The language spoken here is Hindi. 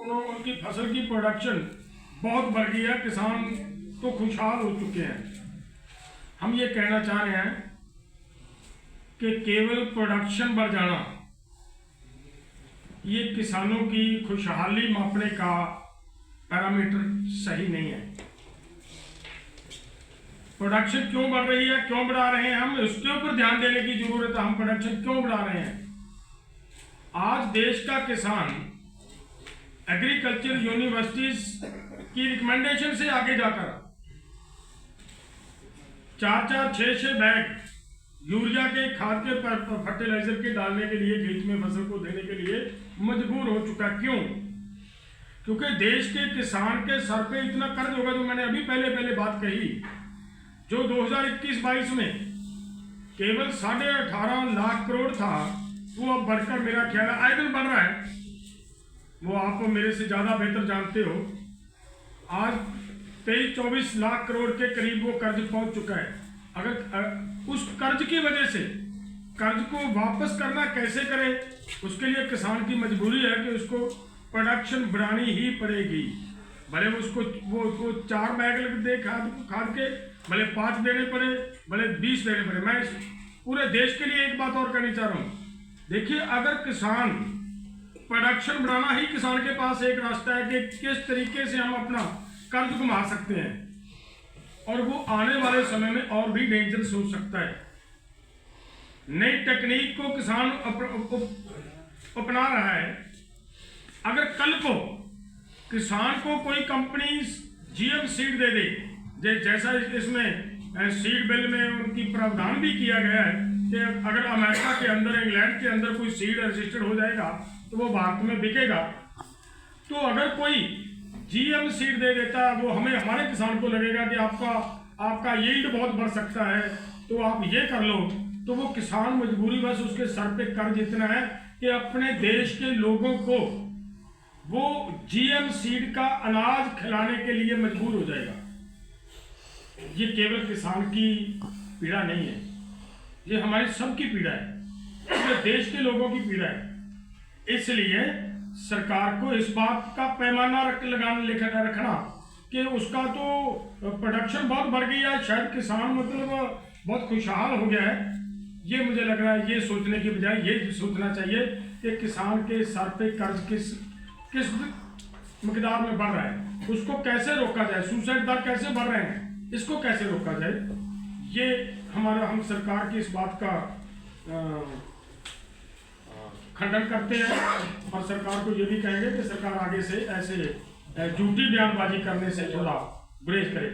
उनकी फसल की प्रोडक्शन बहुत बढ़ गई है, किसान तो खुशहाल हो चुके हैं। हम ये कहना चाह रहे हैं कि केवल प्रोडक्शन बढ़ जाना ये किसानों की खुशहाली मापने का पैरामीटर सही नहीं है। प्रोडक्शन क्यों बढ़ रही है, क्यों बढ़ा रहे हैं, हम उसके ऊपर ध्यान देने की जरूरत है। हम प्रोडक्शन क्यों बढ़ा रहे हैं? आज देश का किसान एग्रीकल्चर यूनिवर्सिटीज की रिकमेंडेशन से आगे जाकर 4-4, 6-6 बैग यूरिया के खाद के फर्टिलाइजर के डालने के लिए खेत में फसल को देने के लिए मजबूर हो चुका। क्यों? क्योंकि देश के किसान के सर पे इतना कर्ज होगा, जो मैंने अभी पहले बात कही, जो 2021-22 में केवल 18.5 लाख करोड़ था, वो अब बढ़कर मेरा ख्याल है आए दिन बढ़ रहा है। वो आप मेरे से ज्यादा बेहतर जानते हो। आज 23-24 लाख करोड़ के करीब वो कर्ज पहुंच चुका है। अगर उस कर्ज की वजह से कर्ज को वापस करना कैसे करे, उसके लिए किसान की मजबूरी है कि उसको प्रोडक्शन बढ़ानी ही पड़ेगी। भले उसको वो 4 बैग दे खाद के, भले 5 देने पड़े, भले 20 देने पड़े। मैं पूरे देश के लिए एक बात और कहनी चाह रहा हूँ। देखिए, अगर किसान प्रोडक्शन बढ़ाना ही किसान के पास एक रास्ता है कि किस तरीके से हम अपना कर्ज घुमा सकते हैं, और वो आने वाले समय में और भी डेंजरस हो सकता है। नई टेक्निक को किसान अपना रहा है। अगर कल को किसान को कोई कंपनी जीएम सीड दे दे, जैसा इसमें सीड बिल में उनकी प्रावधान भी किया गया है कि अगर अमेरिका के अंदर, इंग्लैंड के अंदर कोई सीड रजिस्टर्ड हो जाएगा तो वो भारत में बिकेगा। तो अगर कोई जीएम सीड दे देता है, वो हमारे किसान को लगेगा कि आपका यील्ड बहुत बढ़ सकता है, तो आप ये कर लो। तो वो किसान मजबूरी बस उसके सर पे कर्ज इतना है कि अपने देश के लोगों को वो जीएम सीड का अनाज खिलाने के लिए मजबूर हो जाएगा। ये केवल किसान की पीड़ा नहीं है, ये हमारी सबकी पीड़ा है, ये देश के लोगों की पीड़ा है। इसलिए सरकार को इस बात का पैमाना रखना कि उसका तो प्रोडक्शन बहुत बढ़ गई है, शायद किसान मतलब बहुत खुशहाल हो गया है। ये मुझे लग रहा है, ये सोचने की बजाय ये सोचना चाहिए कि किसान के सर पे कर्ज किस मकदार में बढ़ रहा है, उसको कैसे रोका जाए। सुसाइड दर कैसे बढ़ रहे हैं, इसको कैसे रोका जाए। ये हम सरकार की इस बात का खंडन करते हैं, और सरकार को ये भी कहेंगे कि सरकार आगे से ऐसे झूठी बयानबाजी करने से थोड़ा गुरेज करे।